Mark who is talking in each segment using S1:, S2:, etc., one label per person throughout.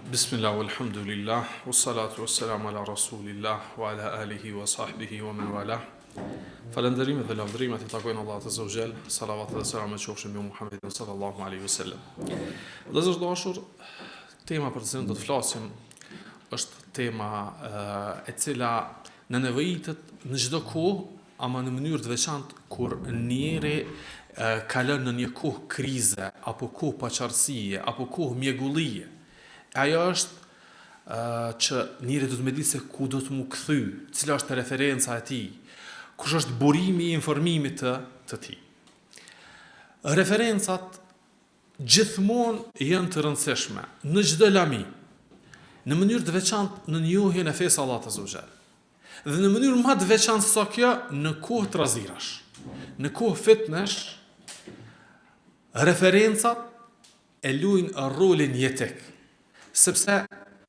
S1: Bismillah, walhamdulillah, wassalatu wassalamu ala rasulillah, wa ala alihi wa sahbihi wa man wala. Falënderimet dhe lavdërimet I takojnë Allahut Azza wa Jall, salavat dhe selamet qofshin mbi Muhammedin sallallahu alaihi wasallam. Vëllezër dashur, tema për të cilën do të flasim është tema e cila në nevojitet në çdo kohë, ama në mënyrë të veçantë kur njeri kalon në një kohë krize, apo kohë paqartësie, apo kohë mjegullie. Ajo është që njëri do të më di se ku do të mu kthy, cila është referenca e tij, kush është burimi I informimit të tij. Referencat gjithmonë janë të rëndësishme në çdo lami, në mënyrë të veçantë në njohjen e fesë Allahut Azza wa Jall. Dhe në mënyrë më të veçantë se kjo në kohë të rrezirash, në kohë fitnesh, referencat e luajnë rolin jetik. Sepse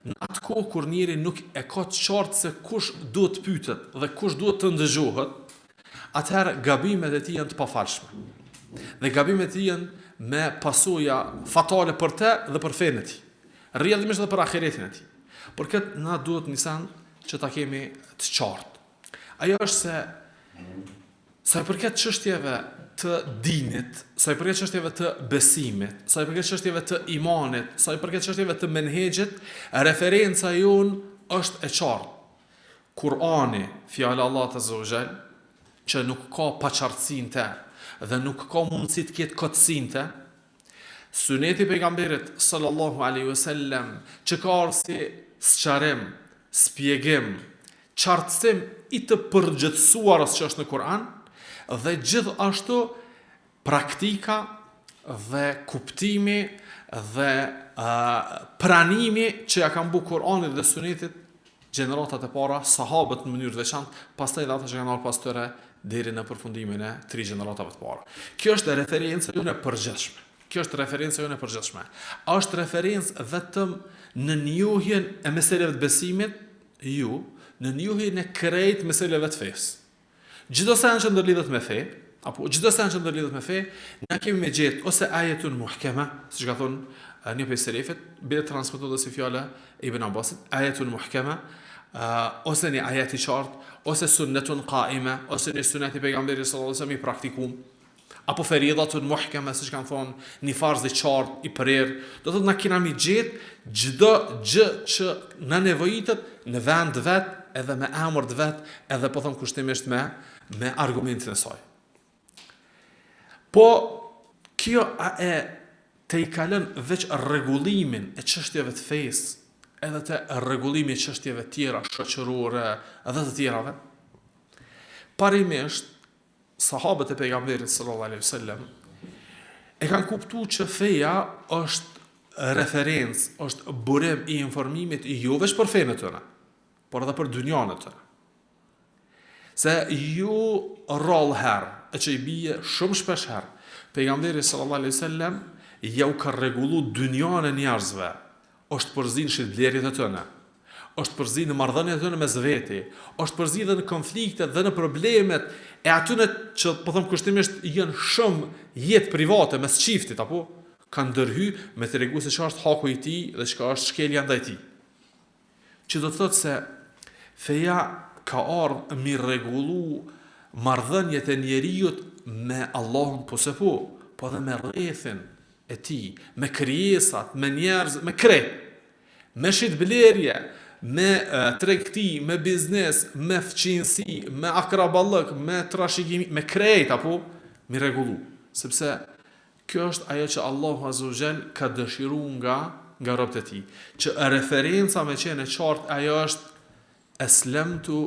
S1: në atë kohë kur njeri nuk e ka të qartë se kush duhet të pyetet dhe kush duhet të ndëgjohet, atëherë gabimet e tij janë të pafalshme. Dhe gabimet e tij janë me pasoja fatale për te dhe për fenë e tij. Rrjedhimisht edhe për ahiretin e tij. Por këtë na duhet nisan që ta kemi të qartë. Ajo është se sa I përket çështjeve të dinit, sa I përket çështjeve të besimit, sa I përket çështjeve të imanit, sa I përket çështjeve të menhexhit, referenca jonë është e qartë. Kurani, fjala e Allahut Azza wa Jall, që nuk ka paqartësinë te dhe nuk ka mundësi të ketë kotësinë te, Suneti I pejgamberit sallallahu alaihi wasallam, që ka ardhur si sqarim, spjegim, qartësim I të përgjithësuarës që është në Kur'an, dhe gjithashtu praktika dhe kuptimi dhe pranimi që ja kanë bu Kur'anit dhe Sunetit gjeneratat e para, sahabët në mënyrë të veçantë, pastaj edhe ata që kanë ardhur pas tyre deri në përfundimin e 3 gjeneratave të para. Kjo është referencë jonë e përgjithshme. Kjo është referencë jonë e përgjithshme. A është referencë vetëm në njohjen e meseleve të besimit? Jo, në njohjen e krejt meseleve të fesë. Çdo sa që ndërlidhet me fe, apo çdo sa që ndërlidhet me fe, na kemi me gjetë ose ajetun muhkema, siç ka thonë një prej selefit, bie transmetohet si fjala e Ibn Abbasit, ajetun muhkema, ose një ajet I qartë, ose sunnetun qaime, ose një sunet I pejgamberit sallallahu alaihi wasallam I praktikuar, apo feridatun muhkema, siç kanë thonë një farz I qartë I prerë. Do thotë na kena mi gjetë çdo gjë që na nevojitet në vend vet, edhe me emër të vet, edhe po them kushtimisht me argumentin e saj. Po kjo e te I kalon veç rregullimin e çështjeve të fesë, edhe te rregullimi I çështjeve tjera shoqërore edhe të tjerave. Parimisht sahabët e pejgamberit sallallahu alaihi wasallam e kanë kuptuar që feja është referencë, është burim I informimit jo vetëm për fenë tëna, por edhe për dynjan e tëna. Se ju rrallë herë, e që I bije shumë shpesh herë, pejgamberi sallallahu alaihi wasallam ja u ka rregullu dynjan e njerëzve, është përzi në shitblerjet e tëne, është përzi në marrëdhëniet e tëne mes veti, është përzi dhe në konfliktet dhe në problemet e atyne që po them kushtimisht janë shumë jetë private mes çiftit, apo kanë ndërhy me tregu se ç'është haku I tij dhe ç'ka është shkelja ndaj tij. Që do të thotë se feja ka ardhur mi rregullu marrëdhëniet e njerëzit me Allahun po edhe me rrethin e tij, me krijesat, me njerëz, me krejt, me shitblerje, me tregti, me biznes, me fqinësi, me akraballëk, me trashëgimi, me krejt apo mi rregullu, sepse kjo është ajo që Allahu Azza wa Jall ka dëshiruar nga robët e tij, që referenca me qenë e qartë ajo është Aslamtu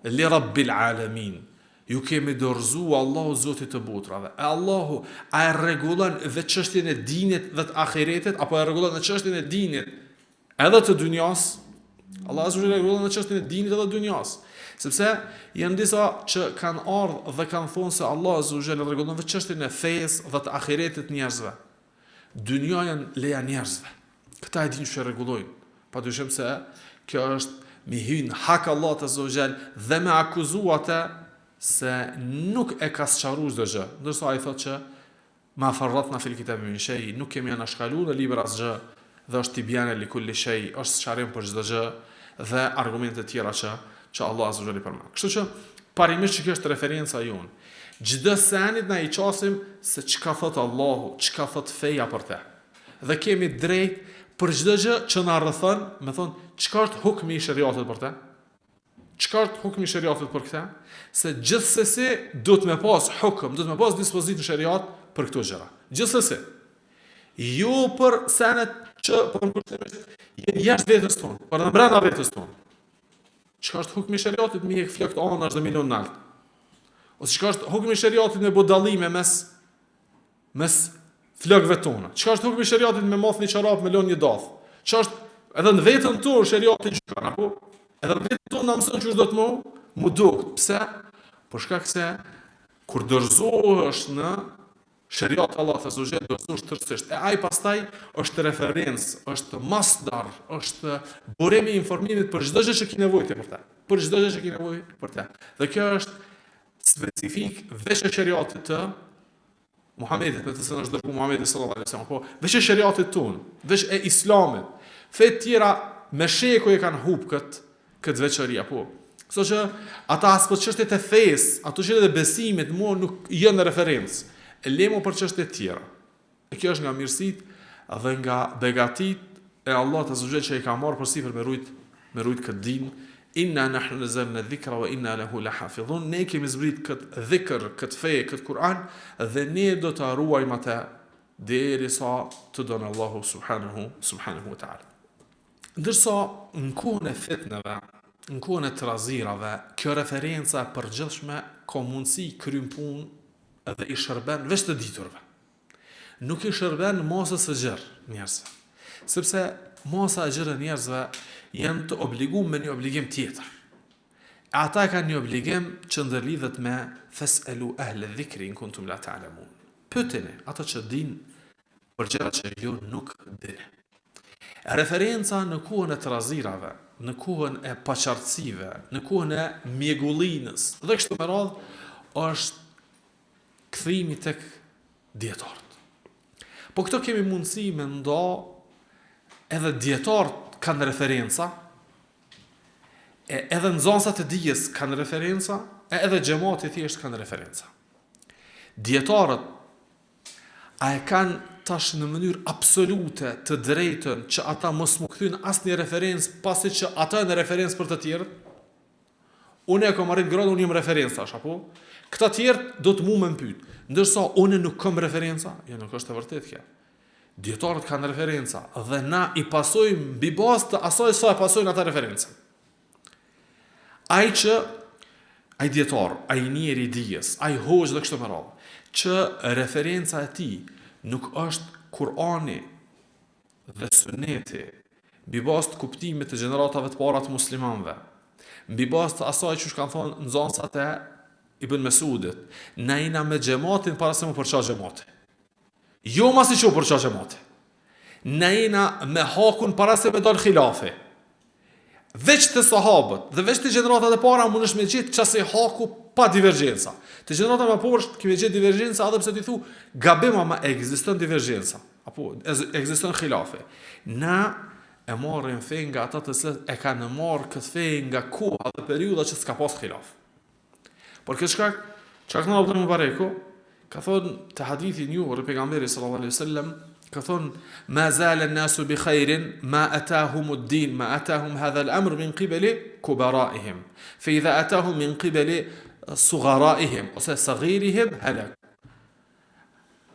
S1: li rabbil alamin. Ju kemi dorëzu Allahu Zotit të botrave. E Allahu a e rregullon vetë çështjen e dinit dhe të ahiretit, apo e rregullon në çështjen e dinit edhe të dynjas? Allahu Azza wa Jalla rregullon në çështjen e dinit edhe të dynjas. Sepse janë disa që kanë ardhur dhe kanë thonë se Allahu Azza wa Jalla rregullon vetë çështjen e fesë dhe të ahiretit njerëzve. Dynja janë leja njerëzve. Këta e dinë që rregullojnë. Padyshim se kjo është mi hyn hak Allahut Azza wa Jall dhe me akuzuate se nuk e ka sqaruar çdo gjë. Ndërsa ai thotë që ma farratna fil kitabi min shay, nuk kemi anashkaluar në libra asgjë dhe është tibjane li kulli shay, është sqarim për çdo gjë dhe argumente tjera që Allah azza wa jalla përmend. Kështu që parimisht që kjo është referenca jonë. Çdo senit na i qasim se çka thot Allahu, çka thot feja për te. Dhe kemi drejt për çdo gjë që na rrethon, me thon, çka është hukmi i shariatit për te? Çka është hukmi i shariatit për këtë? Se gjithsesi duhet me pas hukm, duhet me pas dispozitë në shariat për këto gjëra. Gjithsesi. Jo për senet që përkushtimisht janë jashtë vetes tonë, por në brenda vetes tonë. Çka është hukmi i shariatit me ek flokët anash dhe milion nalt? Ose çka është hukmi i shariatit me budallime mes flokëve tona? Çka është hukmi i shariatit me moth një çorap me lënë një dath? Çka është edhe në vetën tonë shariati çka apo? Edhe në vetën tonë na mëson çu do të mu dukt. Pse? Për shkak se kur dorëzohesh në shariat Allah azza wa jalla dorëzohesh tërësisht. E ai pastaj është referencë, është masdar, është burim i informimit për çdo gjë që ke nevojë për ta. Për çdo gjë që ke nevojë për ta. Dhe kjo është specifik veç e shariatit të Muhamedit, me të cilën është dërguar Muhamedi sallallahu alaihi wasallam, po veç e shariatit tonë, veç e Islamit. Fe të tjera me shekuj e kanë humb këtë veçori apo. Kështu që ata as për çështjet e fesë, ato çështjet e besimit mua nuk janë referencë. E lemo për çështje të tjera. E kjo është nga mirësitë dhe nga begatit e Allahut azza wa jalla që i ka marrë përsipër me rujt këtë din. Inna nahnu nazzalna dhikra wa inna lahu lahafidhun. Ne kemi zbrit këtë dhikr, këtë fe, këtë Kur'an dhe ne do ta ruajmë atë derisa të donë Allahu subhanahu wa taala. Ndërsa në kohën e fitnave, në kohën e trazirave, kjo referenca e përgjithshme ka mundësi krym punë dhe i shërben veç të diturve. Nuk i shërben masës së gjerë njerëzve. Sepse masa e gjerë njerëzve janë të obliguar me një obligim tjetër. Ata kanë një obligim që ndërlidhet me fas'alu ahla dhikri in kuntum la ta'lamun. Pyeteni ata që dinë për gjëra që ju nuk dini. Referenca në kohën e trazirave, në kohën e paqartësive, në kohën e mjegullinës dhe kështu me radhë është kthimi tek dietarët. Po këto kemi mundësi me nda edhe dietarët kanë referenca, edhe nxënësat e dijes kanë referenca, edhe xhamati thjesht kanë referenca. Dietarët a e kanë tash në mënyrë absolute të drejtën që ata mos mu kthyn asnjë referencë pasi që ata janë referencë për të tjerët? Unë e kam arrit gradën, unë jam referencë tash apo? Këta tjerët do të mu më pyet. Ndërsa unë nuk kam referenca, jo nuk është e vërtetë kjo. Dietarët kanë referenca dhe na i pasojmë mbi bazë të asaj sa e pasojnë ata referencën. Ai dietar, ai njeri i dijes, ai hoxh dhe kështu me radhë, që referenca e tij nuk është Kur'ani dhe Suneti, mbi bazë të kuptimit të gjeneratave të para të muslimanëve, mbi bazë të asaj që kanë thonë nxënësat e Ibn Mesudit, na jena me xhamatin para se mu përqa xhamati. Jo masi që u përqa xhamati. Na jena me hakun para se me dal khilafi. Veç të sahabët dhe veç të gjeneratat e para mund është me gjithë qase haku pa divergjenca. Të gjeneratat me poshtë kemi gjithë divergjenca edhe pse ti thu gabim ama ekziston divergjenca. Apo ekziston khilafi. Na e marrim fe nga ata të cilët e kanë marrë këtë fe nga koha dhe periudha që s'ka pas khilaf. Por këtë shkak, që në Abdullah Mubareku, ka thonë të hadithi njohur i pejgamberi sallallahu alaihi wasallam, ka thonë ma zala an-nasu bi khairin ma atahum ad-din ma atahum hadha al-amr min qibali kubara'ihim fa idha atahum min qibali sughara'ihim ose saghirihim halak.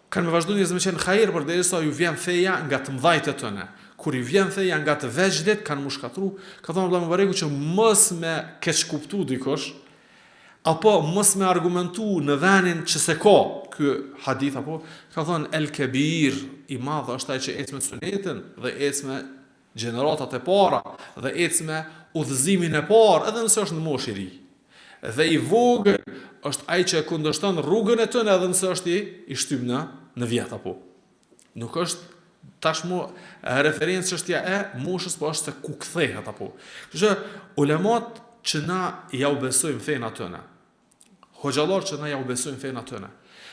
S1: Kanë vazhduar njerëzit me qenë khair përderisa ju vjen feja nga të mëdhajt e tyre. Kur i vjen feja nga të veçlit kanë mushkatru, ka thonë Abdullah Mubareku që mos me keq kuptu dikush apo mos me argumentu në venin që se ka ky hadith apo ka thonë el kebir i madh është ai që ecë me sunetin dhe ecë me gjeneratat e para dhe ecë me udhëzimin e parë edhe nëse është në moshë i ri. Dhe i vogël është ai që kundërshton rrugën e tënë edhe nëse është i shtyp në vjet apo. Nuk është tashmë referencë çështja e moshës, po është se ku kthehet apo. Kështu që ulemat që na ja u besojmë fen atyne. Hoxhallar që na ja u besojnë fen atyne.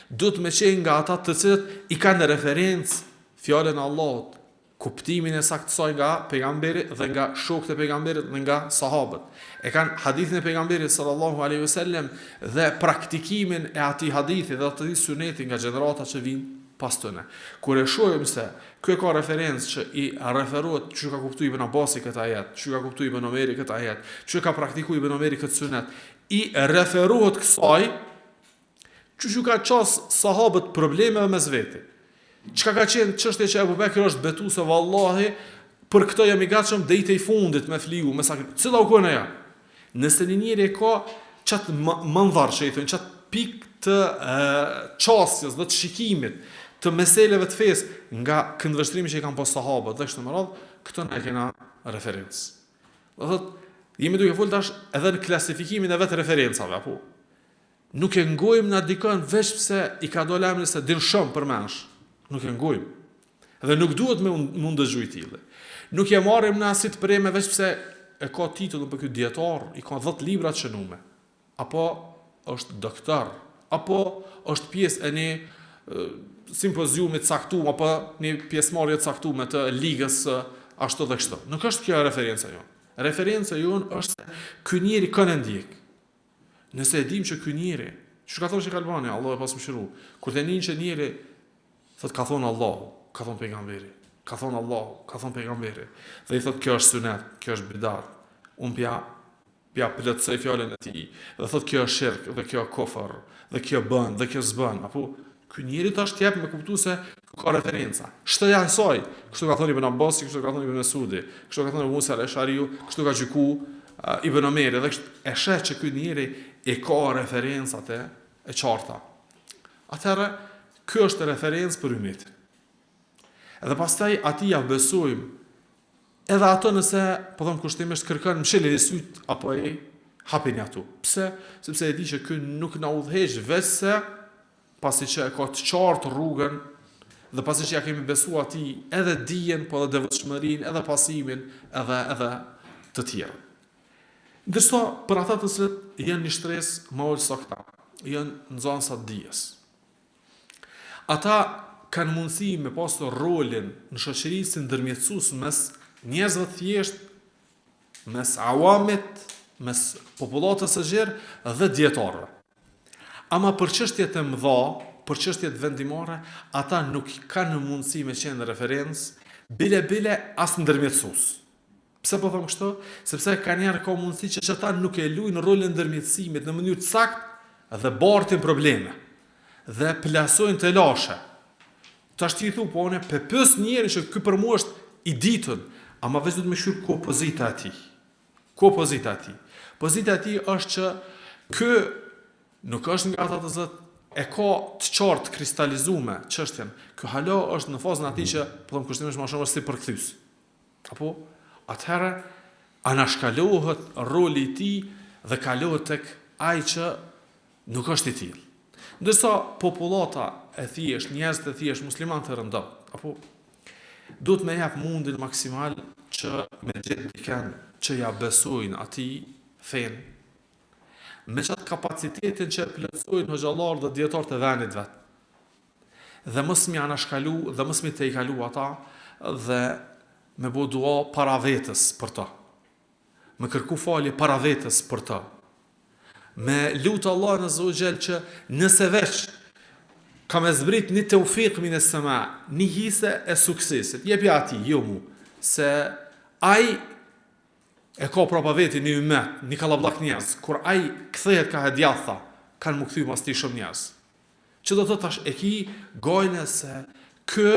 S1: Duhet me qenë nga ata të cilët i kanë referencë fjalën e Allahut, kuptimin e saktësoj nga pejgamberi dhe nga shokët e pejgamberit dhe nga sahabët. E kanë hadithin e pejgamberit sallallahu alaihi wasallam dhe praktikimin e atij hadithi dhe atij suneti nga gjenerata që vinë pas tyne. Kur e shohim se kjo ka referencë që i referohet që ka kuptuar Ibn Abbasi këtë ajet, që ka kuptuar Ibn Omeri këtë ajet, që ka praktikuar Ibn Omeri këtë sunet, i referohet kësaj, që ka qas sahabët probleme mes vete. Çka ka qenë çështja që Abu Bekri është betu se vallahi për këtë jam i gatshëm deri i fundit me fliu, me sakrificë. Cila u kona ja? Nëse një njeri ka çat mandhar që i thon, çat pikë të çastjes dhe të shikimit të meseleve të fesë nga këndvështrimi që i kanë pas sahabët dhe kështu me radhë, këtë ne kena referencë. Do thotë, jemi duke folur tash edhe në klasifikimin e vetë referencave, apo nuk e ngojmë na dikon veç pse i ka dalë emri se din shumë për mësh. Nuk e ngojmë. Dhe nuk duhet me mund dëgjuj tillë. Nuk e marrim na si të preme veç pse e ka titullin për ky dietar, i ka 10 libra të shënuar. Apo është doktor, apo është pjesë e një simpoziumi të caktuar, apo një pjesëmarrje të caktuar të ligës ashtu dhe kështu. Nuk është kjo referenca jon. Referenca jon është se ky njeri kanë ndjek. Nëse e dim që ky njeri, çu ka thonë Albani, Allah e pas mëshiru, kur të nin që njeri thot ka thonë Allahu, ka thonë pejgamberi, ka thonë Allahu, ka thonë pejgamberi. Dhe i thot kjo është sunet, kjo është bidat. Unë pja plotësoj fjalën e tij. Dhe thot kjo është shirk, dhe kjo kufër, dhe kjo bën, dhe kjo s'bën. Apo ky njeri tash t'jap me kuptues se ka referenca. Shtëja e saj, kështu ka thonë Ibn Abbasi, kështu ka thonë Ibn Mesudi, kështu ka thonë Musa al-Ashariu, kështu ka gjyku Ibn Omeri, dhe e sheh që ky njeri e ka referencat e qarta. Atëherë kjo është referencë për ummetin. Edhe pastaj ati ja besojmë, edhe ato nëse, po them kushtimisht kërkon mshëlje e syt apo e hapin ato. Pse? Sepse e di që ky nuk na udhëheq vetëse pasi që e ka të qartë rrugën dhe pasi që ja kemi besuar atij edhe dijen, po edhe devotshmërinë, edhe pasimin, edhe të tjerë. Ndërsa për ata të cilët janë një shtresë më ul sakta, janë nxënësa të dijes. Ata kanë mundësi me pasur rolin në shoqëri si ndërmjetësues mes njerëzve të thjesht, mes awamit, mes popullatës së gjerë dhe dietarëve. Ama për çështjet e mëdha, për çështjet vendimore, ata nuk kanë mundësi me qenë referencë, bile as ndërmjetësues. Pse po them kështu? Sepse kanë njerë ka mundësi që ata nuk e luajnë rolin e ndërmjetësimit në mënyrë të saktë dhe bartin probleme dhe plasojnë të lashe. Tash ti thu, po unë pepës njëri që ky për mua është i ditën, ama vetë duhet më shkruaj ku pozita e tij. Ku pozita e tij? Pozita e tij është që ky nuk është nga ata të zot e ka të qartë kristalizuar çështjen. Ky hala është në fazën atij që po them kushtimisht më shumë është si përkthyes. Apo atëherë anashkalohet roli i tij dhe kalohet tek ai që nuk është i tillë. Ndërsa popullata e thjesht, njerëzit e thjesht, muslimanët e rëndom, apo duhet me jap mundin maksimal që me gjetë dikën që ja besojnë atij fen, me çat kapacitetin që plotësojnë hoxhallar dhe dietar të vendit vet. Dhe mos më anashkalu dhe mos më të i kalu ata dhe me bëu dua para vetes për ta. Me kërku falje para vetes për ta. Me lutë Allah në zogjel që nëse veç ka me zbrit një të ufik minë e sëma, një hise e suksesit, jepja ati, jo mu, se aj e ka prapa veti një umet, një kalablak njerëz, kur aj këthejet ka hedjatha, kanë më këthy mas ti shumë njerëz. Që do të tash e ki gojnë se kë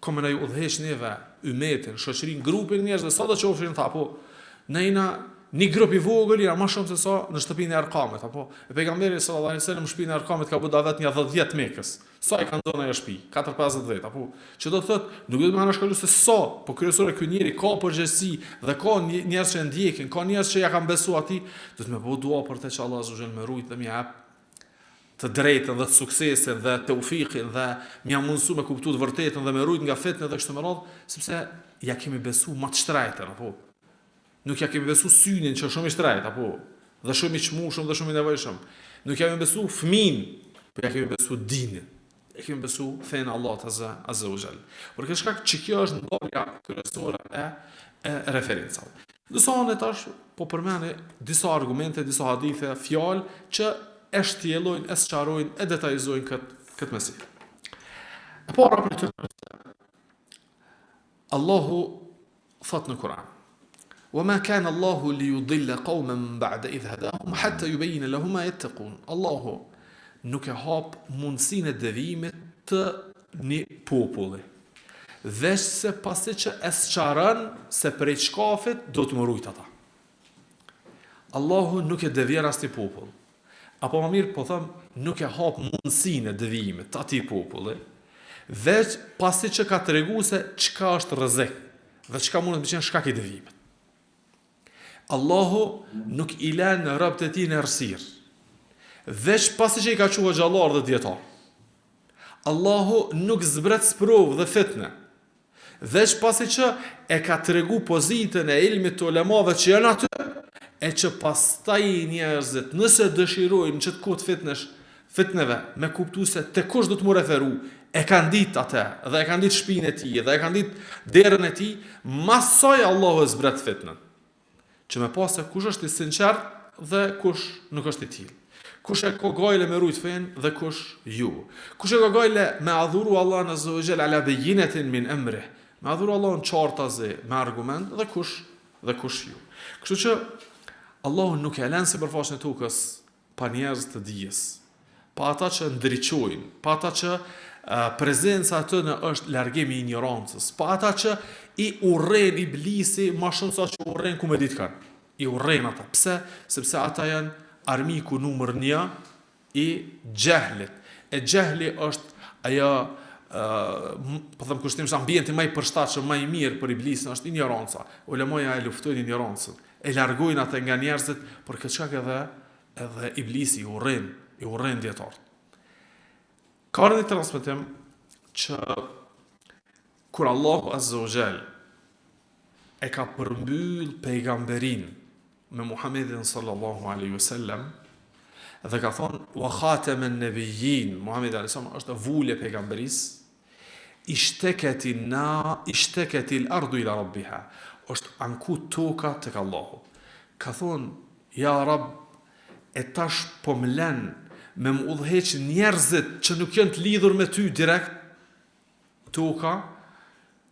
S1: kome në ju udhesh njëve umetin, shoqërin, grupin njerëz, dhe sa do që ofshin tha, po, nejna një grup i vogël janë më shumë se sa në shtëpinë e Arkamit, apo e pejgamberi sallallahu alajhi wasallam në shtëpinë e Arkamit ka bëu davet një 10 Mekës. Sa i kanë dhënë ajo shtëpi? 4-5 apo që do të thotë, nuk do të më anashkalu se sa, po kryesore ky njeri ka përgjegjësi dhe ka njerëz që ndjekin, ka njerëz që ja kanë besuar atij, do të më bëu dua për të që Allah azza xhel më rujt dhe më jap të drejtën dhe të suksesin dhe të ufikin dhe më jam mundsu me kuptuar të vërtetën dhe më rujt nga fetnë dhe kështu me radhë, sepse ja kemi besuar më të shtrejtën, apo nuk ja kemi besu synin që shumë i shtrejt, apo dhe shumë i çmueshëm dhe shumë i nevojshëm. Nuk ja kemi besu fëmin, por ja kemi besu dinin. e kemi besu fenë Allah azza wa jall. Por kjo shkak që kjo është ndarja kryesore e referencave. Disa anë tash po përmeni disa argumente, disa hadithe, fjalë që e shtjellojnë, e sqarojnë, e detajzojnë këtë meselë. E para për të Allahu thot në Kur'an: "Wama kana Allahu liyudilla qauman ba'da idh hadahum hatta yubayyana lahum ma yattaqun." Allahu nuk e hap mundësinë e devijimit të një populli, veç se pasi që e sqaron se prej shkafit do të më rujt ata. Allahu nuk e devjen asnjë popull. Apo më mirë po them, nuk e hap mundësinë e devijimit të atij populli, veç pasi që ka tregu se çka është rrezik dhe çka mund të qenë shkak i devijimit. Allahu nuk i lën robët e tij në errësirë, veç pasi që i ka quajtur xhallar dhe dietar. Allahu nuk zbret sprovë dhe fitne, veç pasi që e ka tregu pozitën e ilmit të ulemave që janë aty, e që pastaj njerëzit nëse dëshirojnë që të kohë fitneve me kuptu se te kush do të mu referu, e kanë ditë atë, dhe e kanë ditë shpinën e tij, dhe e kanë ditë derën e tij, masoj Allahu e zbret fitnën. Që me pas se kush është i sinqert dhe kush nuk është i tillë. Kush e ka gojle me rujt fen dhe kush ju. Kush e ka gojle me adhuru Allah azza wa jall ala bayyinatin min amrih. Me adhuru Allah në qartazi me argument dhe kush ju. Kështu që Allahu nuk e lën sipërfaqen e tokës pa njerëz të dijes, pa ata që ndriçojnë, pa ata që prezenca aty në është largimi i ignorancës, pa ata që i urren iblisi më shumë sa që urren ku me ditë kanë. I urren ata. Pse? Sepse ata janë armiku numër 1 i gjehlit. E gjehli është ajo po them kushtimisht ambienti më i përshtatshëm, më i mirë për iblisin është ignoranca. Ulemoja e luftojnë ignorancën, e largojnë atë nga njerëzit, për këtë shkak edhe iblisi i urren dietar. Ka një transmetim që kur Allahu azza wa jall e ka përmbyll pejgamberin me Muhammedin sallallahu alaihi wasallam dhe ka thonë wa khataman nabiyyin, Muhamedi alayhis salam është vulje pejgamberisë, ishteketi al-ardu ila rabbiha, është anku toka tek Allahu. Ka thonë, ja Rab, e tash po më lën me më udhëheq njerëzit që nuk janë të lidhur me ty direkt, toka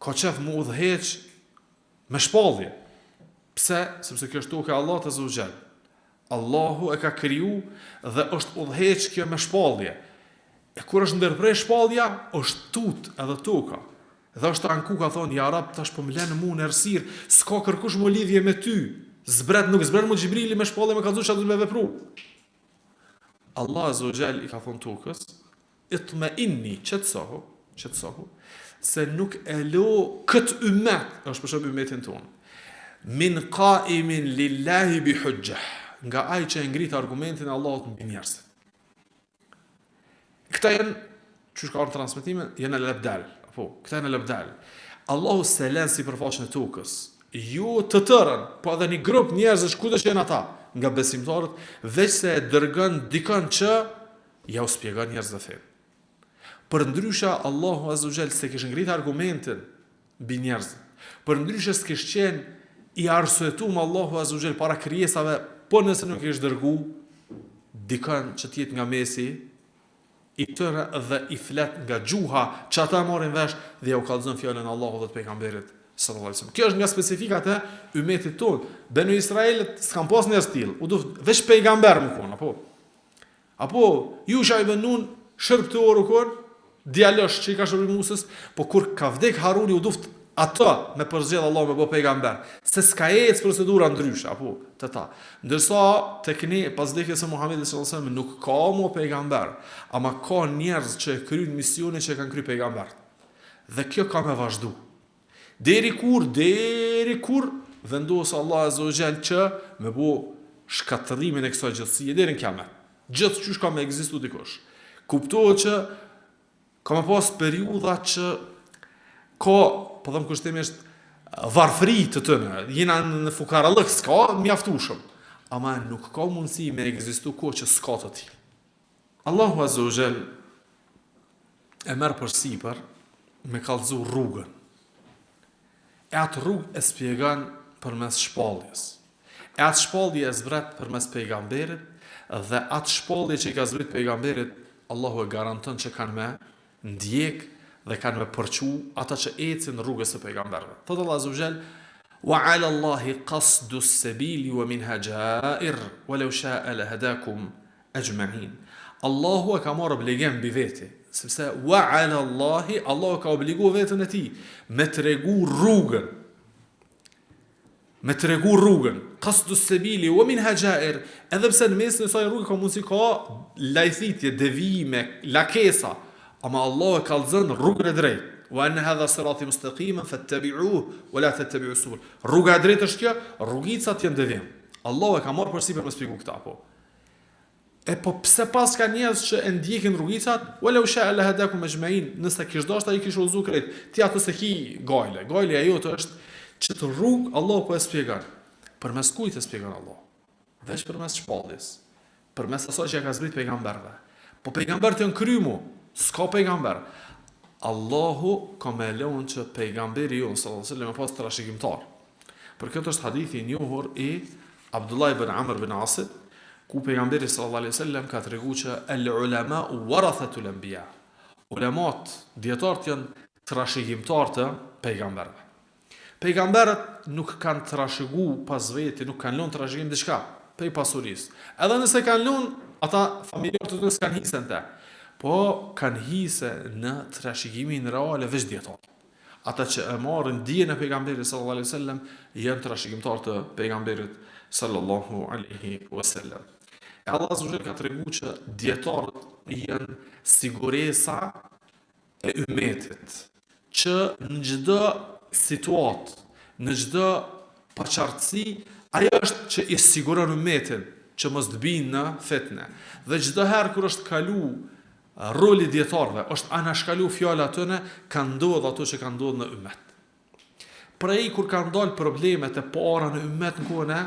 S1: ka qef më udhëheq me shpallje. Pse? Sepse kjo është toka e Allahut azza wa jall. Allahu e ka kriju dhe është udhëheq kjo me shpallje. E kur është ndërprej shpallja, është tut edhe toka. Dhe është anku ka thonë, ja Rab, tash po më lën mu në errësirë, s'ka kërkush më lidhje me ty. Nuk zbret mu Gjibrili me shpallje me kallëzu çfarë do me vepru. Allah azza wa jall i ka thonë tokës, itma'inni, qetësohu, se nuk e lo këtë ummet, është për shembull ummetin tonë, min qaimin lillahi bi hujjah, nga ai që e ngrit argumentin e Allahut mbi njerëzit. Këta janë, që ka në transmitime, janë në lebdal. Këta janë në lebdal. Allahu se lën sipërfaqen e tokës, ju të tërën, po edhe një grup njerëzish kudo që janë ata, nga besimtarët, veç se e dërgën dikën që ja u spjegon njerëzve fen. Për ndryshe Allahu azza wa jall se kishte ngrit argumentin mbi njerëzit. Për ndryshe s'kish qenë i arsyetuar Allahu azza wa jall para krijesave, po nëse nuk kishte dërgu dikën që të jetë nga mesi i tërë dhe i flet nga gjuha që ata marrin vesh dhe ja u kallëzon fjalën e Allahut dhe të pejgamberit sallallahu alaihi wasallam. Kjo është nga specifikat e ummetit tonë. Benu Israelit s'kan pas njerëz till, u duhet veç pejgamber më kon, apo Yusha ibn Nun shërbëtor u kon, djalosh që i ka shërbyer Musës, po kur ka vdek Haruni u duhet ato me përzgjedh Allahu me bë pejgamber, se s'ka ecë procedura ndryshe, të ta. Ndërsa tek ne pas vdekjes së Muhamedit sallallahu alaihi wasallam nuk ka më pejgamber, ama ka njerëz që e kryjnë misionin që kanë kryer pejgamber. Dhe kjo ka me vazhdu. Deri kur vendos Allah azza wa jall që me bë shkatërimin e kësaj gjësie deri në kiamet. Gjithë çysh ka me ekzistu dikush. Kuptohet që ka me pas periudha që ka, po them kushtimisht, varfëri të tëne, jena në fukarallëk, s'ka mjaftueshëm, ama nuk ka mundësi me ekzistu kohë që s'ka të tillë. Allahu azza wa jall e merr përsipër me kallëzu rrugën. E atë rrugë e spjegon përmes shpalljes. E atë shpallje e zbret përmes pejgamberit dhe atë shpallje që i ka zbrit pejgamberit, Allahu e garanton që kanë me ndjek dhe kanë me përçu ata që ecin rrugës së pejgamberëve. Thot Allah Azza wa Jall: "Wa 'ala Allahi qasdu as-sabili wa minha ja'ir, wa law sha'a lahadakum ajma'in." Allahu e ka marrë obligim mbi veti, sepse wa 'ala Allahi, Allahu ka obliguar veten e tij me tregu rrugën. Me tregu rrugën, qasdu as-sabili wa minha ja'ir, edhe pse në mesin e saj rrugë ka mundsi ka lajthitje, devijime, lakesa, ama Allah e kallëzon rrugën e drejtë. Wa anna hadha sirati mustaqiman fattabi'uhu wa la tattabi'u subul. Rruga e drejtë është kjo, rrugicat janë devijim. Allah e ka marrë përsipër me shpjegu këtë apo. E po pse pas ka njerëz që e ndjekin rrugicat, wala usha la hadakum ajma'in, nëse kish dashur ai kish udhëzu krejt. Ti ato se ki gajle. Gajle ajo të është që të rrugë Allah po e shpjegon. Përmes kujt e shpjegon Allah? Veç përmes shpalljes. Përmes asaj që ka zbrit pejgamberëve. Po pejgamberët janë krymu, s'ka pejgamber. Allahu ka me leon që pejgamberi jonë sallallahu alaihi wasallam pas trashëgimtar. Për këtë është hadithi i njohur i Abdullah ibn Amr ibn Asit, ku pejgamberi sallallahu alaihi wasallam ka treguar që el ulama warathatul anbiya. Ulemat, dietarët janë trashëgimtar të pejgamberëve. Pejgamberët nuk kanë trashëguar pas veti, nuk kanë lënë trashëgim diçka prej pasurisë. Edhe nëse kanë lënë, ata familjarët e tyre s'kan hisën te. Po kanë hise në trashëgimin real e veç dietar. Ata që e marrin dijen e pejgamberit sallallahu alaihi wasallam janë trashëgimtar të pejgamberit sallallahu alaihi wasallam. E Allah Azza wa Jalla ka treguar që dietarët janë siguresa e ummetit, që në çdo situatë, në çdo paqartësi, ajo është që i siguron ummetin që mos të binë në fitnë. Dhe çdo herë kur është kalu roli dietarëve, është anashkalu fjala tëne, kanë ndodhur ato që kanë ndodhur në ummet. Prej kur kanë dalë problemet e para në ummet në kohën e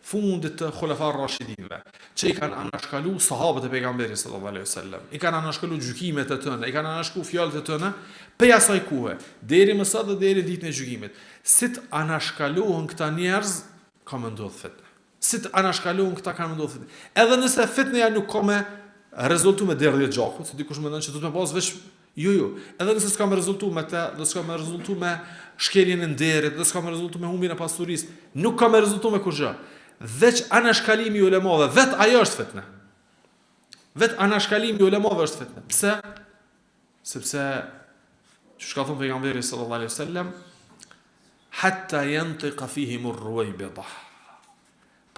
S1: fundit të Khulafar Rashidinëve, që i kanë anashkalu sahabët e pejgamberit sallallahu alaihi wasallam, i kanë anashkalu gjykimet e tëne, i kanë anashkalu fjalët e tëne, prej asaj kohe, deri më sot dhe deri ditën e gjykimit. Si të anashkaluhen këta njerëz, ka më ndodhur fitnë. Si të anashkaluhen këta kanë ndodhur fitnë. Edhe nëse fitneja nuk ka me rezultu me derdhje gjakut, se dikush mendon që do të më pas veç jo. Edhe nëse s'ka me rezultu me të, do s'ka me rezultu me shkeljen e nderit, do s'ka me rezultu me humbjen e pasurisë, nuk ka me rezultu me kurrë. Veç anashkalimi i ulemave, vet ajo është fitnë. Vet anashkalimi i ulemave është fitnë. Pse? Sepse çu ka thënë pejgamberi sallallahu alaihi wasallam, hatta yantiqa fihim ar-ruwaybida.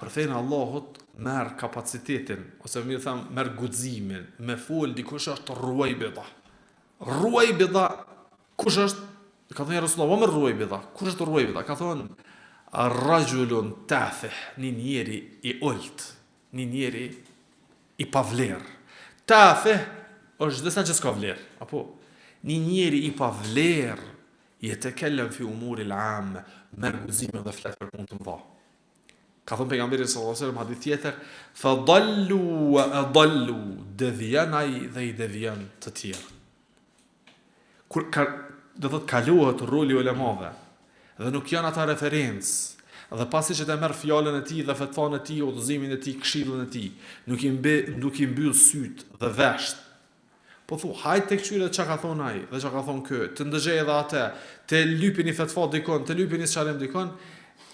S1: Për fejnë Allahut merë kapacitetin, ose mirë thamë, merë guximin, me fol dikush është ruwaybida. Ruwaybida, kush është? Ka thënë ja Rasulullah, "Wa ruwaybida?" Kush është ruwaybida? Ka thënë ar-rajulun tafih, një njeri i olt, një njeri i pavler. Tafih është desa që s'ka vler, apo një njeri i pavler, yetekellem fi umuri al-amme, merë guximin dhe flet për punë të mëdha. Ka thënë pejgamberi sallallahu alaihi wasallam hadith tjetër, fa dallu wa adallu, devijan ai dhe i devijan të tjerë. Kur do të kalohet roli i ulemave dhe nuk janë ata referencë, dhe pasi që të merr fjalën e tij dhe fatvan e tij, udhëzimin e tij, këshillën e tij, nuk i mbyll syt dhe vesht. Po thu, hajt tek qyre çka ka thon ai, dhe çka ka thon ky, të ndëgjej edhe atë, të lypin i fatva dikon, të lypin i çarem dikon,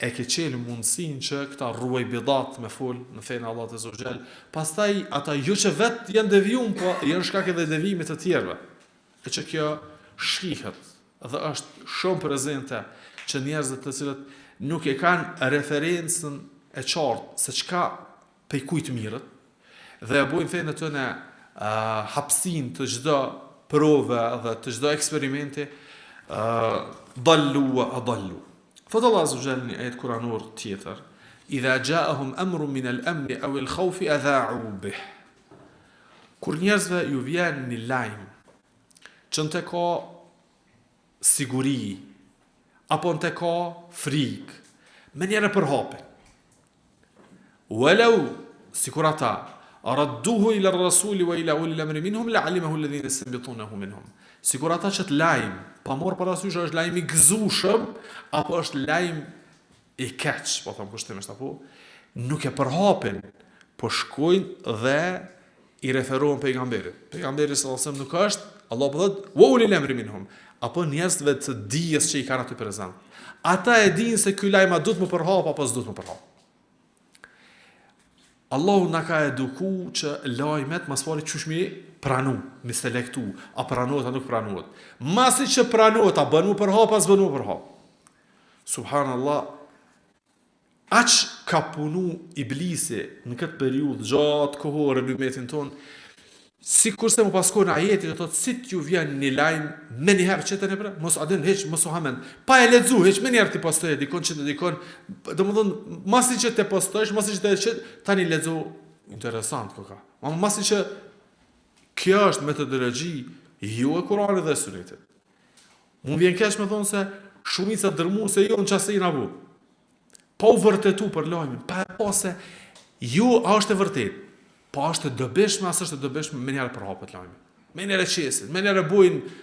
S1: e ke qelë mundësin që këta ruaj bidat me fol në fejnë Allah të Zogjel. Pastaj ata jo që vetë janë devijum, po janë shkak edhe devijimit të tjerve. E që kjo shihet dhe është shumë prezente që njerëzit të cilët nuk e kanë referencën e qartë se çka pe kujt mirët dhe e bojnë fejnë të në hapsin të çdo prove dhe të çdo eksperimenti, dallu wa adallu. Thot Allah Azza wa Jalla në ajet kuranor tjetër, idha ja'ahum amrun min al-amni aw al-khawfi adha'u bih. Kur njerëzve ju vjen një lajm që në të ka siguri apo në të ka frik, me njëre përhapin. Walau, sikur ata radduhu ila rasuli wa ila ulil amri minhum la'alimahu alladhina yastanbitunahu minhum. Sikur ata që të lajm, pa marrë parasysh është lajm I gëzueshëm apo është lajm I keq, po them kushtimisht apo nuk e përhapin, po shkojnë dhe I referohen pejgamberit. Pejgamberi sallallahu alajhi wasallam nuk është, Allah po thotë wa ulil amri minhum, apo njerëzve të dijes që I kanë aty prezant. Ata e dinë se ky lajm a do të më përhap apo s'do të më përhap. Allahu na ka eduku që lajmet mas pari qysh mi pranu, mi selektu, a pranohet a nuk pranohet. Masi që pranohet, a bën mu përhap, a s'bën mu përhap. Subhanallah, aq ka punu Iblisi në këtë periudhë gjatë kohore në umetin ton, si kurse mu paskojnë ajeti, të thotë, si t'ju vjen një lajm, me njëherë qëtën e bre, mos adin heq, mos o hamen, pa e ledzu, heq me njerë t'i postoj, dikon që të dikon, dhe më dhënë, masi që të postojsh, masi që të qëtë, ta një ledzu, interesant koka, masi që kjo është metodologji, ju e Kurani dhe Sunetit. Mu vjen kesh me thonë se, shumica dërmu se jo në qasë I nabu, pa u vërtetu për lajmin, pa e po se, ju a është e vërtet, po është e dëbishme, asë është e dëbishme, me njerë përhapët lajmi. Me njerë e qesin, me njerë e bujnë,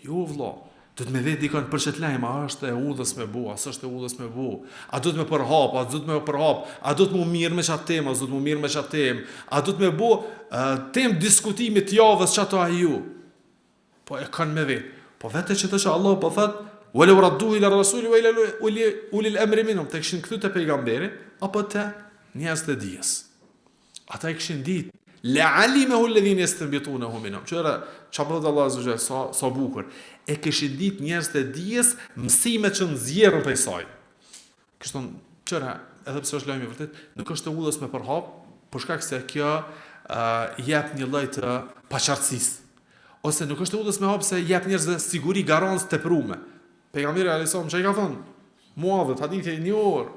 S1: ju vëlla, do të me vetë dikon për qëtë lajmë, a është e udhës me bu, asë është e udhës me bu, a do të me përhap, a do të me përhap, a do të mu mirë me qatë tem, a do të mu mirë me qatë tem, a do të me bu tem diskutimit javës që ato a ju. Po e kanë me vetë. Po vete që të që Allah po thët, wale u raddu ila rasuli, wa ila ulil amri minhum, të këshin këtu të pejgamberi, apo të njerëz të dijes. Ata I këshin ditë, la'alimahu alladhina yastanbitunahu minhum. Qëra, çfarë thotë Allah azza wa jalla, sa bukur. E këshin ditë njerëz të dijes mësimet që nxjerrën prej saj. Kështon, qëra, edhe pse është lajm I vërtet, nuk është e udhës me përhap, por shkak se kjo jep një lloj të paqartësisë. Ose nuk është e udhës me hap se jep njerëzve siguri garancë të prume. Pejgamberi alayhis salam çai ka thonë? Muadhit, hadithi I një orë.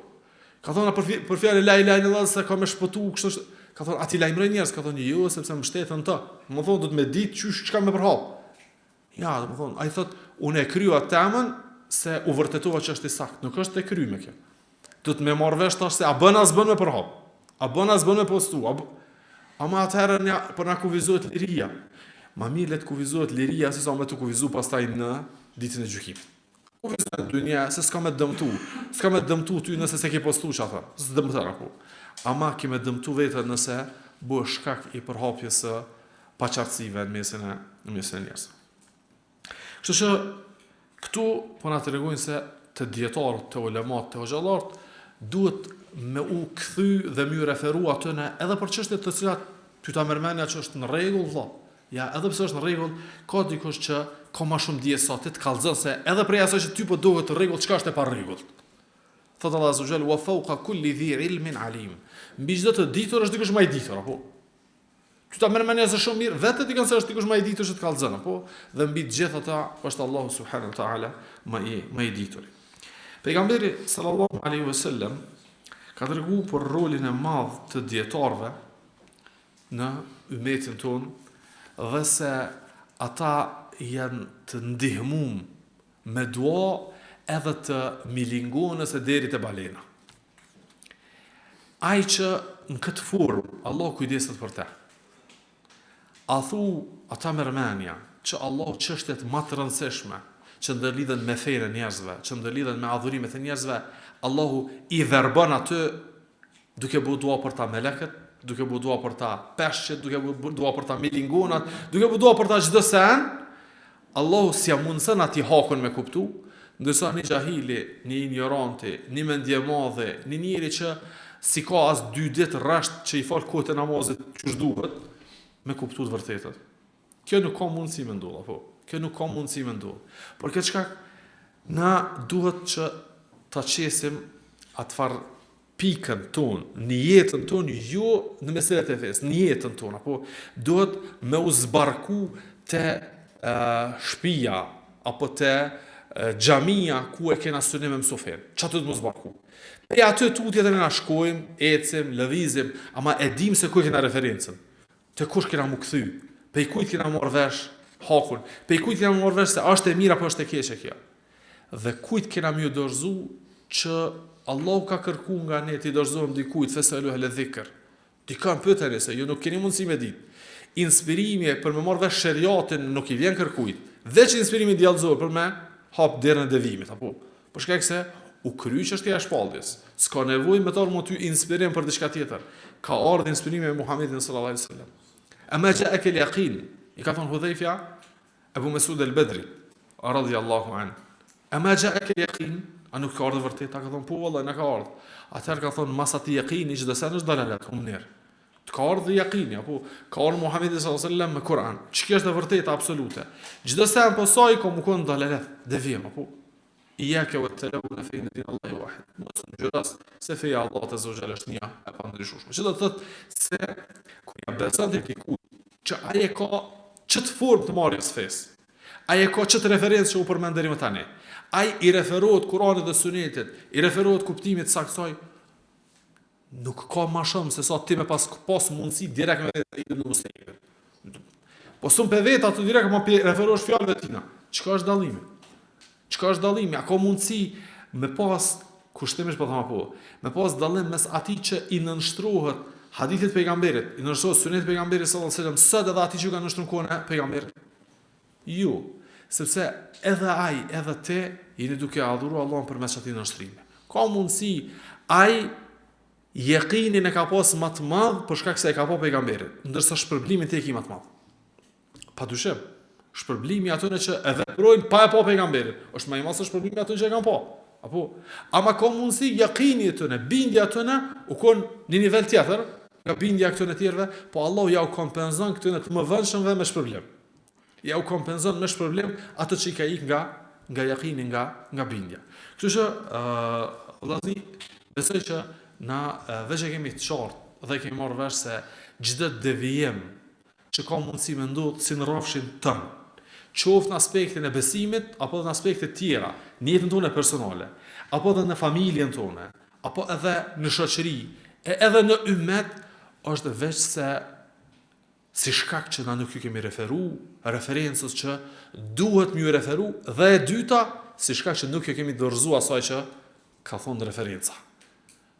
S1: Ka thonë për fjalën la ilaha illallah se ka më shpëtu, kështu ka thonë ati lajmëroj njerëz, ka thonë jo sepse mbështeten të. Më thonë do të më ditë çka më përhap. Ja, do të thonë, ai thotë unë e krya temën se u vërtetova që është I saktë, nuk është e kryme kjo. Do të më marr vesh tash se a bën as bën me përhap. A bën as bën me postu. Ama atëherë po na kuvizohet liria. Ma mirë le të kuvizohet liria se sa më të kuvizu pastaj në ditën e gjykimit. Kuvizohet dynja se s'ka me dëmtu. S'ka me dëmtu ty nëse se ke postu çfarë. S'dëmton apo. Ama kime dëmtu vetën nëse bëhe shkak I përhapjes së paqartësive në mesin e njerëzve. Kështu që këtu po na tregojnë se të dietarët, të ulemat, të hoxhallarët duhet me u kthy dhe me u referu atyne edhe për çështjet të cilat ty ta mërmenja që është në rregull, vëlla. Ja, edhe pse është në rregull, ka dikush që ka më shumë dije sa ti të kallëzon se edhe prej asaj që ty po duhet të rregull, çka është e pa rregull. Thot Allah azza wa jalla wa fawqa kulli dhi ilmin alim. Mbi çdo të ditur është dikush më I ditur, apo? Ty ta merr mendja se shumë mirë, vetë ti kanë se është dikush më I ditur që të kallëzon, apo? Dhe mbi të gjithë ata është Allahu subhanahu wa taala më I ditur. Pejgamberi sallallahu alaihi wasallam ka treguar për rolin e madh të dietarëve në ummetin ton dhe se ata janë të ndihmuar me dua edhe të milingonës e deri të balena. Ai që në këtë formë, Allah kujdeset për te. A thu ata mërmenja që Allah çështjet më të rëndësishme, që ndërlidhen me fejnë e njerëzve, që ndërlidhen me adhurimet e njerëzve, Allahu I verbon aty duke bu dua për ta meleket, duke bu dua për ta peshqet, duke bu dua për ta milingonat, duke bu dua për ta çdo sen, Allahu s'ja mundson ati hakun me kuptu, ndërsa një jahili, një ignoranti, një mendjemadhe, një njeri që si ka as 2 ditë rresht që I fal kohën e namazit çu duhet, me kuptu të vërtetët. Kjo nuk ka mundësi me ndodh, apo? Kjo nuk ka mundësi me ndodh. Por këtë çka na duhet që ta qesim atfar pikën tonë, në jetën tonë, jo në meselet e fesë, në jetën tonë, apo duhet me u zbarku te shtëpia apo te xhamia ku e kena synim me mësofen. Çfarë do të mos zbarku? E aty tutje dhe na shkojmë, ecim, lëvizim, ama e dim se ku e kena referencën. Te kush kena mu kthy? Pe kujt kena marr vesh hakun? Pe kujt kena marr vesh se është e mirë apo është e keqe kjo? Dhe kujt kena më dorëzu që Allahu ka kërku nga ne të dorëzojmë dikujt, fesalu hele dhikr. Ti kanë pyetën se ju nuk keni mundësi me ditë. Inspirimi për me marrë vesh shariatin nuk i vjen kërkujt. Veç inspirimi djallëzor për me hap derën e devimit, apo. Për shkak se u kry çështja e shpalljes. S'ka nevojë me të ardhur ty inspirim për diçka tjetër. Ka ardhur inspirimi me Muhamedit sallallahu alaihi wasallam. Ama ja'aka al-yaqin. I ka thënë Hudhaifja Abu Mas'ud al-Badri radhiyallahu anhu. Ama ja'aka al-yaqin, a nuk ka ardhur vërtet? Ka thënë po vallahi na ka ardhur. Atëherë ka thënë mas atij yaqini çdo sa është dalalet humner. Të ka ardhur yaqini, apo ka ardhur Muhamedi sallallahu alaihi wasallam me Kur'an. Ç'kjo është e vërtetë absolute. Çdo sa po soi ka më kon dalalet, devijim, apo Iyaka wa talawun fi din Allahi wahid. Mos gjëras se feja Allah te zotëll është një e pandryshueshme. Që do të thotë se kur ja beson ti ku që ai e ka ç't formë të marrjes fesë. Ai e ka ç't referencë që u përmend deri më tani. Ai i referohet Kuranit dhe Sunetit, i referohet kuptimit të saktësoj. Nuk ka më shumë se sa ti me pas mundësi direkt me Ibn Muslimit. Po sun pe vet ato direkt më referohesh fjalëve tina. Çka është dallimi? Çka është dallimi? A ka mundësi me pas kushtimisht po them apo? Me pas dallim mes atij që i nënshtrohet hadithit pejgamberit, i nënshtrohet sunetit pejgamberit sallallahu alajhi wasallam, sot edhe atij që ka nënshtruar kohën e pejgamberit. Jo, sepse edhe ai, edhe te jeni duke adhuruar Allahun përmes atij nënshtrimi. Ka mundësi ai yaqinin e ka pas më të madh për shkak se e ka pa pejgamberit, ndërsa shpërblimin tek i më të madh. Padyshim, shpërblimi atyre që e veprojnë pa e pa pejgamberin është më i madh se shpërblimi atyre që e kanë pa. Apo, ama ka mundësi yaqini e tyre, bindja e tyre u kon në nivel tjetër nga bindja e këtyre të tjerëve, po Allahu ja u kompenzon këtyre të mëdhenshëm me shpërblim. Ja u kompenzon me shpërblim ato që i ka ik nga yaqini, nga bindja. Kështu që vëllazni, besoj që na veç e kemi të qartë dhe kemi marrë vesh se çdo devijim që ka mundësi me ndodhë si në rrafshin tënë, qoftë në aspektin e besimit, apo dhe në aspektet tjera, në jetën tonë personale, apo dhe në familjen tonë, apo edhe në shoqëri, edhe në ummet, është veç se si shkak që na nuk ju kemi referu, referencës që duhet më ju referu, dhe e dyta, si shkak që nuk ju kemi dorëzu asaj që ka thonë referenca.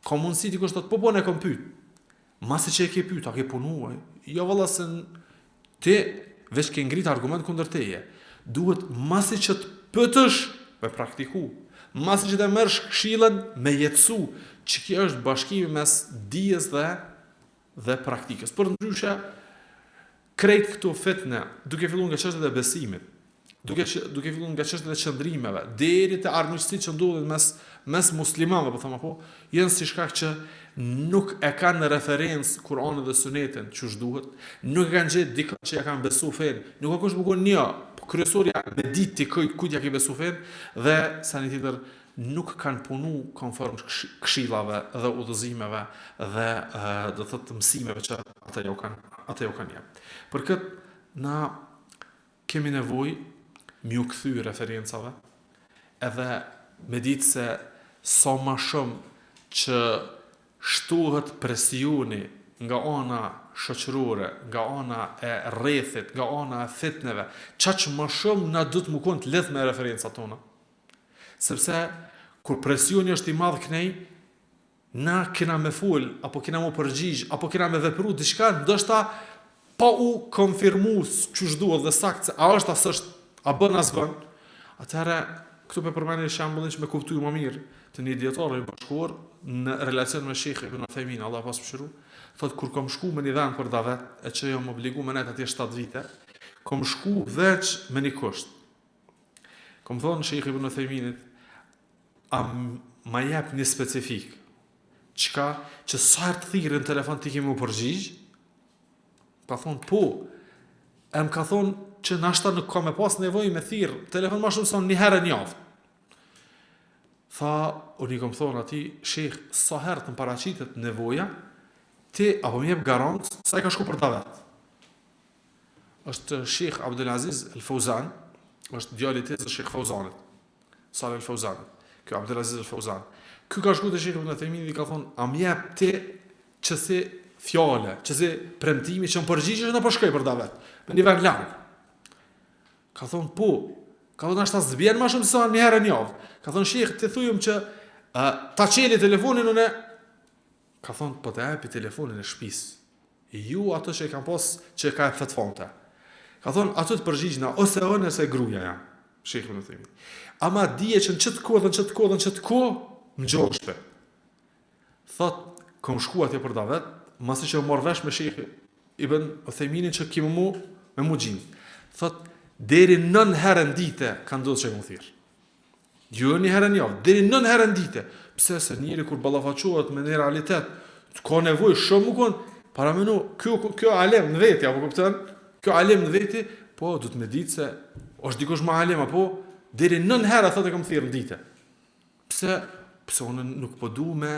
S1: Ka mundësi ti kushtot, po ne kom pyet. Masi që e ke pyet, a ke punuar? Jo valla se ti veç ke ngrit argument kundër teje. Duhet masi që të pëtësh me praktiku. Masi që të merresh këshillën me jetësu, që kjo është bashkimi mes dijes dhe praktikës. Për ndryshe, krejt këto fitne, duke filluar nga çështjet e besimit, duke filluar nga çështjet e qëndrimeve, deri te armiqësitë që ndodhin mes muslimanëve, po them apo, janë si shkak që nuk e kanë në referencë Kur'anin dhe Sunetin çush duhet, nuk e kanë gjetë dikë që ja kanë besu fen, nuk ka kush bukur një kryesorja me ditë ti kujt ja ke besu fen dhe sa një tjetër nuk kanë punu konform këshillave dhe udhëzimeve dhe do thotë mësimeve që ata ju kanë jep. Për këtë na kemi nevojë me u kthy referencave edhe me ditë se sa më shumë që shtohet presioni nga ana shoqërore, nga ana e rrethit, nga ana e fitneve, çaq më shumë na duhet më kon të lidh me referencat tona. Sepse kur presioni është i madh kënej, na kena me fol, apo kena me përgjigj, apo kena me vepru diçka, ndoshta pa u konfirmu çush duhet dhe sakt se a është as është, a bën as bën. Atëherë këtu po përmendni shembullin që më kuptoi më mirë të një dietar i bashkuar në relacion me Sheikh Ibn Uthaymin, Allah pas mëshiru, thotë kur kam shku me një vend për davet, e që jam obligu me net atje 7 vite, kam shku veç me një kusht. Kam thonë Sheikh Ibn Uthayminit, a ma jep një specifik, qka që sa herë të thirrë në telefon ti kemi u përgjigj? Ka thonë, po, e më ka thonë që nashta nuk ka me pas nevoj me thirrë, telefon ma shumë son një herë një javë. Tha, unë i kom thonë ati, Sheikh, sa herë të më paraqitet nevoja, ti apo më jep garancë sa i ka shku për davet. Është Sheikh Abdulaziz El-Fauzan, është djali i tezës Sheikh Fauzanit, Salih El-Fauzanit. Kjo Abdulaziz El-Fauzan. Ky ka shku te Sheikh Ibn Uthaymin dhe ka thonë, a më jep ti çse fjale, çse premtimi që më përgjigjesh apo shkoj për davet. Me një vend larg. Ka thonë, po. Ka thonë ashta zbjen më shumë se sa një herë në javë. Ka thonë Sheikh, ti thujëm që ta çeli telefonin unë. Ka thonë, po të japi telefonin e shtëpisë. ju ato që kanë pas që ka e fetfonte. Ka thonë ato të përgjigjna ose ënë ose gruaja ja. Shekhu në themi. Ama dije që në qëtë kohë, më gjoshpe. Thot, kom shku atje për davet, masi që morë vesh me Shekhi Ibn Uthejminin që kimë me mu gjinë. Thot, deri 9 herën dite kanë ndodhur që më thirr. Jo një herën javë, deri 9 herën dite. Pse se njëri kur ballafaqohet me një realitet, ka nevojë shumë më kon para menu, kjo alem në veti, apo kupton? Kjo alem në veti, po duhet me ditë se është dikush më alem apo deri 9 herë thotë kam thirr në dite. Pse unë nuk po du me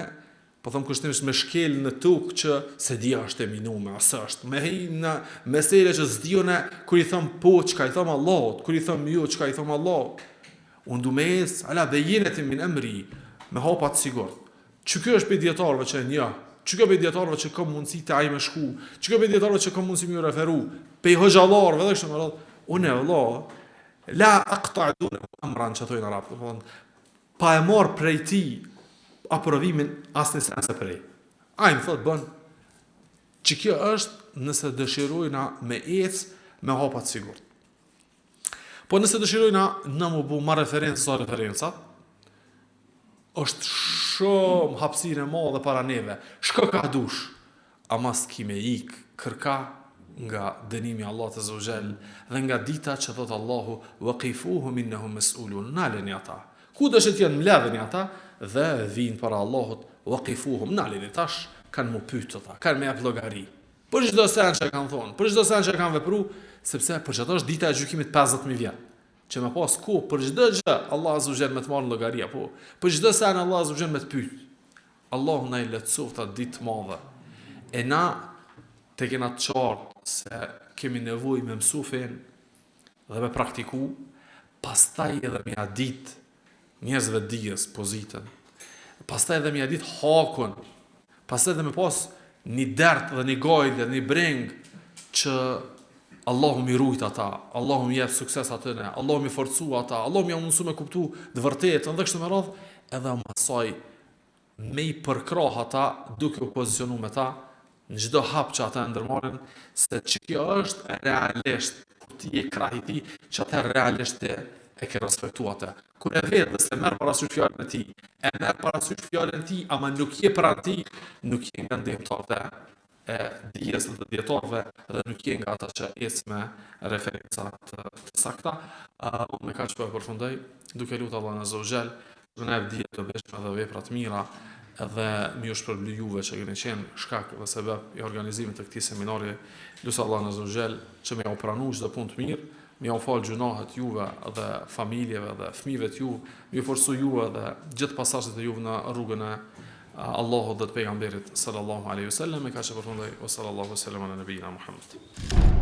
S1: po them kushtimisht me shkel në tokë që se dia është e minume, as është. Me në mesele që s'dione kur i thon po çka i thon Allahut, kur i thon jo çka i thon Allahut. Unë du me ecë, ala dhe jenetin min emri, me hapat sigurt. Që kjo është për djetarëve që një, që kjo për djetarëve që kam mundësi të ajme shku, që kjo për djetarëve që kam mundësi më referu, pe i hëgjallarëve dhe kështë më radhë, unë e Allah, la aqta'dune amran që thojnë arabë, pa e marë prej ti aprovimin asë një sense prej. Ajmë thotë bën, që kjo është nëse dëshirojna me ecë me hapat sigurt. Po nëse dëshirojna në më bu ma referenca, është shumë hapësirë e madhe para neve. Shko ka dush, ama s'kime ikë kërka nga dënimi Allah të Zogjel dhe nga dita që thotë Allahu waqifuhum innahum mas'ulun, naleni ata. Ku dëshet janë mledheni ata dhe vinë para Allahut waqifuhum, naleni tash kanë mu pytë ta, kanë me jap llogari. Për çdo sen që kanë thonë, për çdo sen që kanë vepru, sepse për çdo është dita e gjykimit 50.000 vjet. Që me pas ku për çdo gjë Allah azza wajel me të marrë llogari apo për çdo sen Allah azza wajel me të pyet. Allahu na i lehtësoft atë ditë të madhe. E na të kena të qartë se kemi nevojë me mësu fen dhe me praktiku, pastaj edhe me ia ditë njerëzve dijes pozitën. Pastaj edhe me ia ditë hakun. Pastaj edhe me pas një dert dhe një gojë dhe një breng që Allahu mi rujt ata, Allahu mi jep sukses atyne, Allahu mi forcu ata, Allahu mi ja mundësu me kuptu dë vërtetën dhe kështë me radhë, edhe masaj me i përkrah ata duke u pozicionu me ta në çdo hap që ata ndërmarrin, se që kjo është realisht, kur ti e krahi ti, që ata realisht e ke respektu ata. Kur e vetë dhe se merë parasysh fjallën e ti, e merë parasysh fjallën e ti, ama nuk je pra ti, nuk je nga ndihmëtarët e dijes dhe djetarëve dhe nuk je nga ata që ecë me referencat të sakta. Me ka që po e përfundoj, duke lutë Allah në Zogjel, që ne e vdijet të beshme dhe veprat mira, edhe mi është përblu juve që keni qenë shkak dhe sebeb i organizimit të këtij seminari. Lusë Allah në Zogjel që me ja u pranu çdo punë të mirë, me ja u falë gjunahet juve dhe familjeve dhe fëmijëve të juve, me ju forcu juve dhe gjithë pasazhet e juve në rrugën e Allahut dhe të pejgamberit sallallahu alaihi wasallam. Me ka që përfundoj, o sallallahu alaihi wasallam ala nabiyina Muhammad.